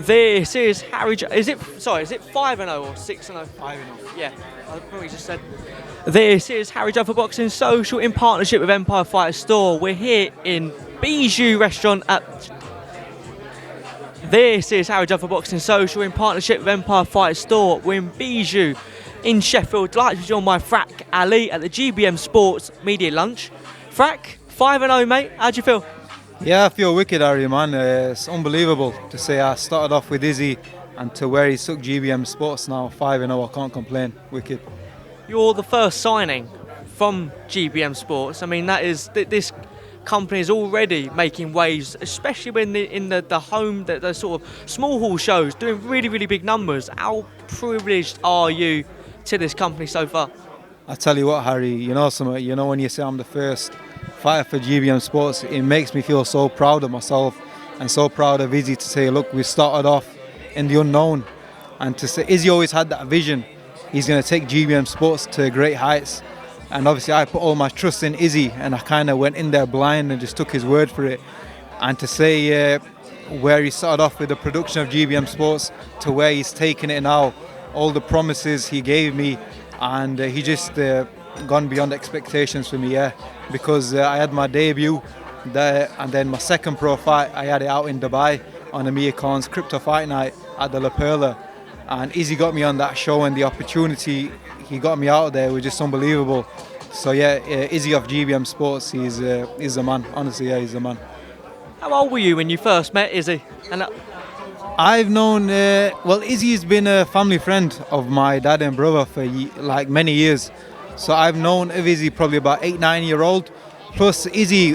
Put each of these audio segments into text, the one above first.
This is Harry. Is it 5-0 or 6-0? 5-0. Yeah, I probably just said. This is Harry Judd for Boxing Social in partnership with Empire Fighter Store. We're here in Bijou Restaurant at. This is Harry Judd for Boxing Social in partnership with Empire Fighter Store. We're in Bijou in Sheffield. Like to be joined by Frak Ali at the GBM Sports Media Lunch. Frak, 5-0, mate. How do you feel? Yeah, I feel wicked, Harry, man. It's unbelievable to say I started off with Issy and to where he's took GBM Sports now, 5-0. I can't complain. Wicked. You're the first signing from GBM Sports. I mean, this company is already making waves, especially when in the home, the sort of small hall shows, doing really, really big numbers. How privileged are you to this company so far? I tell you what, Harry, you know something. You know when you say I'm the first fighter for GBM Sports, it makes me feel so proud of myself and so proud of Issy to say, look, we started off in the unknown, and to say Issy always had that vision. He's going to take GBM Sports to great heights, and obviously I put all my trust in Issy, and I kind of went in there blind and just took his word for it. And to say where he started off with the production of GBM Sports to where he's taken it now, all the promises he gave me, and he just gone beyond expectations for me, yeah. Because I had my debut there, and then my second pro fight, I had it out in Dubai on Amir Khan's Crypto Fight Night at the La Perla. And Issy got me on that show, and the opportunity he got me out there was just unbelievable. So yeah, Issy of GBM Sports, he's a man. Honestly, yeah, he's a man. How old were you when you first met Issy? And I've known, Issy's been a family friend of my dad and brother for like many years. So I've known of Issy probably about 8-9-year-old. Plus Issy,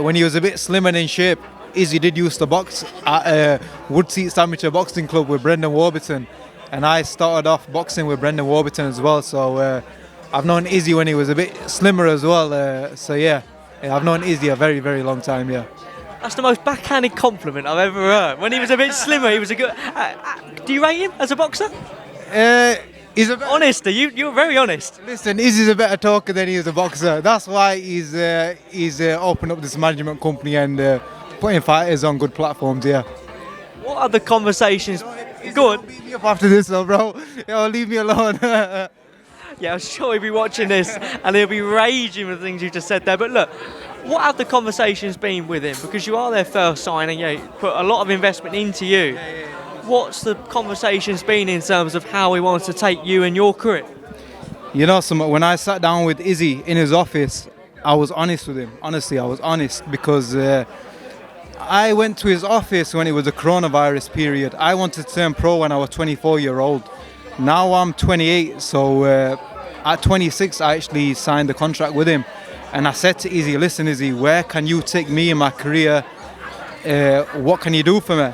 when he was a bit slimmer and in shape, Issy did used to box at Woodseat Sandwicher Boxing Club with Brendan Warburton. And I started off boxing with Brendan Warburton as well. So I've known Issy when he was a bit slimmer as well. So yeah, I've known Issy a very, very long time, yeah. That's the most backhanded compliment I've ever heard. When he was a bit slimmer, he was a good... do you rate him as a boxer? He's a Honesty, you're very honest. Listen, Issy's a better talker than he is a boxer. That's why he's opened up this management company and putting fighters on good platforms, yeah. What are the conversations... Go on. Beat me up after this though, bro. Yo, leave me alone. Yeah, I'm sure he'll be watching this and he'll be raging with the things you just said there. But look, what have the conversations been with him? Because you are their first signing, you put a lot of investment into you. Yeah. What's the conversations been in terms of how he wants to take you and your career? You know, when I sat down with Issy in his office, I was honest with him. Honestly, I was honest because I went to his office when it was a coronavirus period. I wanted to turn pro when I was 24-year-old. Now I'm 28, so at 26 I actually signed the contract with him. And I said to Issy, listen Issy, where can you take me in my career? What can you do for me?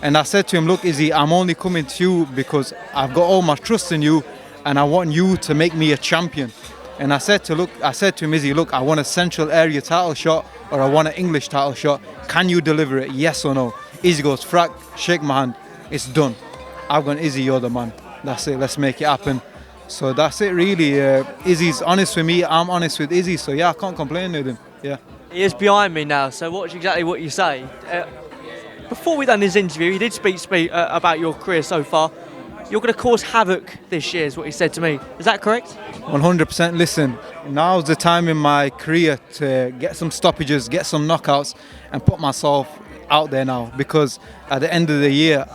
And I said to him, look Issy, I'm only coming to you because I've got all my trust in you and I want you to make me a champion. And I said to him, Issy, look, I want a Central Area title shot or I want an English title shot. Can you deliver it? Yes or no? Issy goes, Frak, shake my hand. It's done. I've gone, Issy, you're the man. That's it. Let's make it happen. So that's it, really. Issy's honest with me. I'm honest with Issy. So yeah, I can't complain with him. Yeah. He is behind me now. So watch exactly what you say. Before we done this interview, he did speak about your career so far. You're going to cause havoc this year, is what he said to me. Is that correct? 100%. Listen, now's the time in my career to get some stoppages, get some knockouts, and put myself out there now. Because at the end of the year,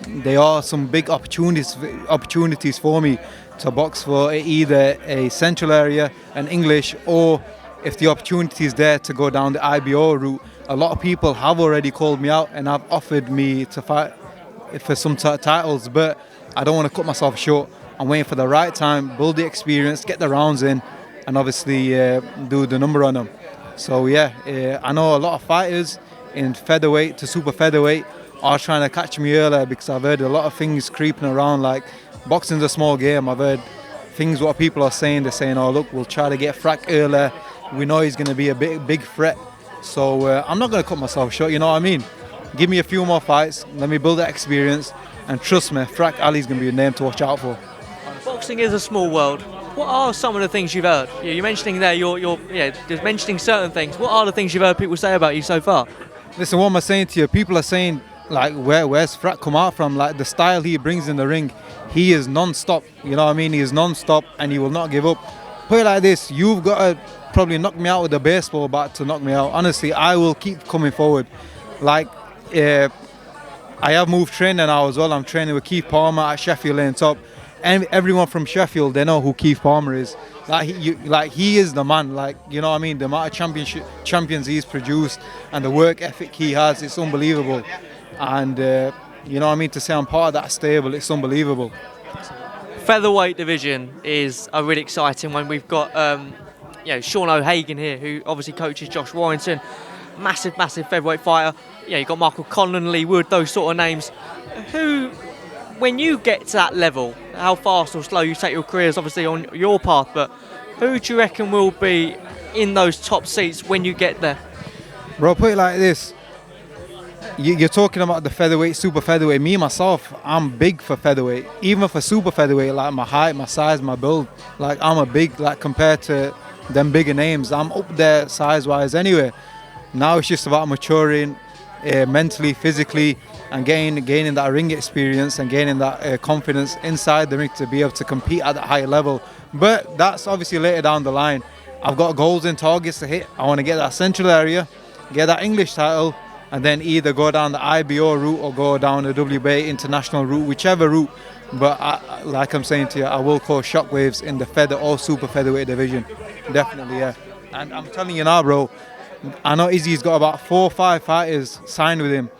there are some big opportunities for me to box for either a Central Area, an English, or if the opportunity is there to go down the IBO route. A lot of people have already called me out and have offered me to fight for some titles, but I don't want to cut myself short. I'm waiting for the right time, build the experience, get the rounds in, and obviously do the number on them. So yeah, I know a lot of fighters in featherweight to super featherweight are trying to catch me earlier because I've heard a lot of things creeping around, like boxing's a small game. I've heard things what people are saying. They're saying, oh look, we'll try to get Frak earlier. We know he's going to be a big threat. So I'm not going to cut myself short, you know what I mean? Give me a few more fights, let me build that experience, and trust me, Frak Ali's going to be a name to watch out for. Boxing is a small world. What are some of the things you've heard? You're mentioning there, you're just mentioning certain things. What are the things you've heard people say about you so far? Listen, what am I saying to you? People are saying like where's Frak come out from? Like the style he brings in the ring, he is non-stop. You know what I mean? He is non-stop and he will not give up. Put it like this: you've got to probably knock me out with a baseball bat to knock me out. Honestly, I will keep coming forward. Like I have moved training now as well. I'm training with Keith Palmer at Sheffield Lane Top, and everyone from Sheffield, they know who Keith Palmer is. Like he is the man. Like, you know what I mean? The amount of champions he's produced and the work ethic he has, it's unbelievable. And you know what I mean? To say I'm part of that stable, it's unbelievable. Featherweight division is a really exciting one. We've got Sean O'Hagan here, who obviously coaches Josh Warrington. Massive featherweight fighter. You've got Michael Conlon, Lee Wood, those sort of names. Who, when you get to that level, how fast or slow you take your career is obviously on your path, but who do you reckon will be in those top seats when you get there? Bro, put it like this. You're talking about the featherweight, super featherweight. Me, myself, I'm big for featherweight. Even for super featherweight, like my height, my size, my build, like I'm a big, like compared to them bigger names, I'm up there size-wise anyway. Now it's just about maturing mentally, physically, and gaining that ring experience and gaining that confidence inside the ring to be able to compete at that higher level. But that's obviously later down the line. I've got goals and targets to hit. I want to get that central area, get that English title, and then either go down the IBO route or go down the WBA international route, whichever route. But like I'm saying to you, I will cause shockwaves in the feather or super featherweight division. Definitely, yeah. And I'm telling you now, bro, I know Issy's got about 4 or 5 fighters signed with him.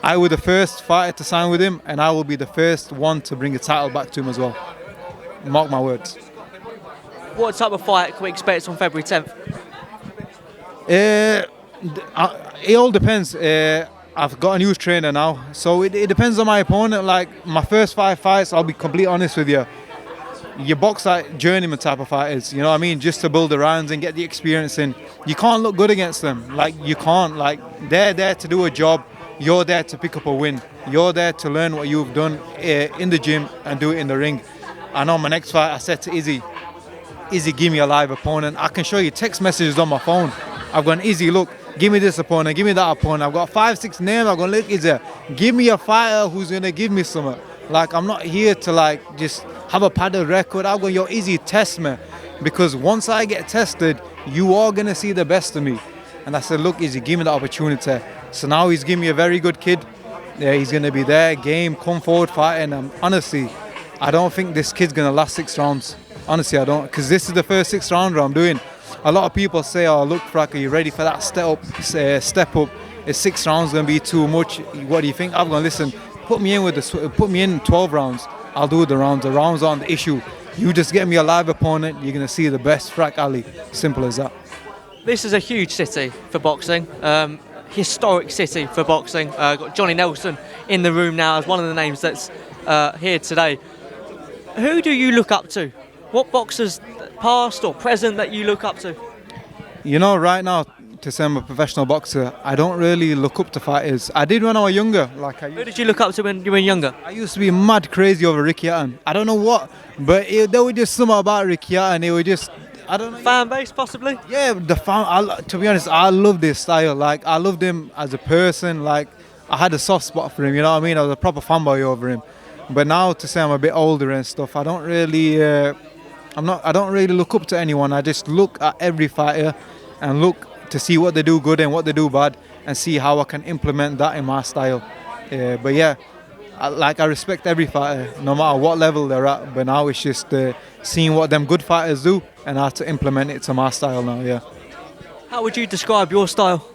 I was the first fighter to sign with him, and I will be the first one to bring a title back to him as well. Mark my words. What type of fight can we expect on February 10th? It all depends. I've got a new trainer now, so it depends on my opponent. Like my first 5 fights, I'll be completely honest with you. You box like journeyman type of fighters, you know what I mean? Just to build the rounds and get the experience in. You can't look good against them. Like you can't. Like they're there to do a job. You're there to pick up a win. You're there to learn what you've done in the gym and do it in the ring. I know my next fight, I said to Issy, give me a live opponent. I can show you text messages on my phone. I've gone, Issy, look, give me this opponent, give me that opponent. I've got 5, 6 names. I've gone, look, Issy, give me a fighter who's going to give me something. Like, I'm not here to, like, just have a padded record. I've gone, yo, Issy, test me. Because once I get tested, you are going to see the best of me. And I said, look, Issy, give me the opportunity. So now he's giving me a very good kid. Yeah, he's going to be there, game, come forward, fighting. And honestly, I don't think this kid's going to last 6 rounds. Honestly, I don't. Because this is the first 6 rounder I'm doing. A lot of people say, oh, look, Frak, are you ready for that step up? Is 6 rounds going to be too much? What do you think? I'm going to listen. Put me in 12 rounds. I'll do the rounds. The rounds aren't the issue. You just get me a live opponent. You're going to see the best Frak Ali. Simple as that. This is a huge city for boxing. Historic city for boxing. Got Johnny Nelson in the room now as one of the names that's here today. Who do you look up to? What boxers, past or present, that you look up to? You know, right now, to say I'm a professional boxer, I don't really look up to fighters. I did when I was younger. Who did you look up to when you were younger? I used to be mad crazy over Ricky Hatton. I don't know what, but there was just something about Ricky Hatton. It was just, I don't know. Fan base, possibly? Yeah, to be honest, I love this style. Like, I loved him as a person. Like, I had a soft spot for him, you know what I mean? I was a proper fanboy over him. But now, to say I'm a bit older and stuff, I don't really, I don't really look up to anyone. I just look at every fighter and look to see what they do good and what they do bad, and see how I can implement that in my style. But yeah, I respect every fighter, no matter what level they're at. But now it's just seeing what them good fighters do and how to implement it to my style now. Yeah. How would you describe your style?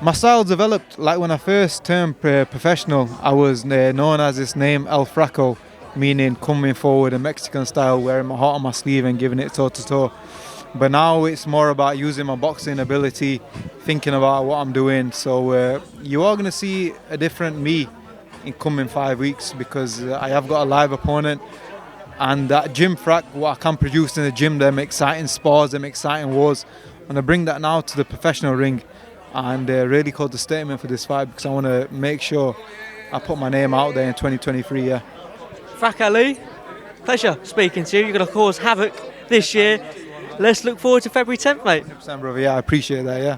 My style developed like when I first turned professional. I was known as this name El Fraco, meaning coming forward in Mexican style, wearing my heart on my sleeve and giving it toe to toe. But now it's more about using my boxing ability, thinking about what I'm doing. So you are going to see a different me in coming 5 weeks, because I have got a live opponent. And that gym Frak, what I can produce in the gym, them exciting spars, them exciting wars. And I bring that now to the professional ring and really call the statement for this fight, because I want to make sure I put my name out there in 2023, yeah. Frak Ali, pleasure speaking to you. You're going to cause havoc this year. Let's look forward to February 10th, mate. 100%, brother. Yeah, I appreciate that, yeah.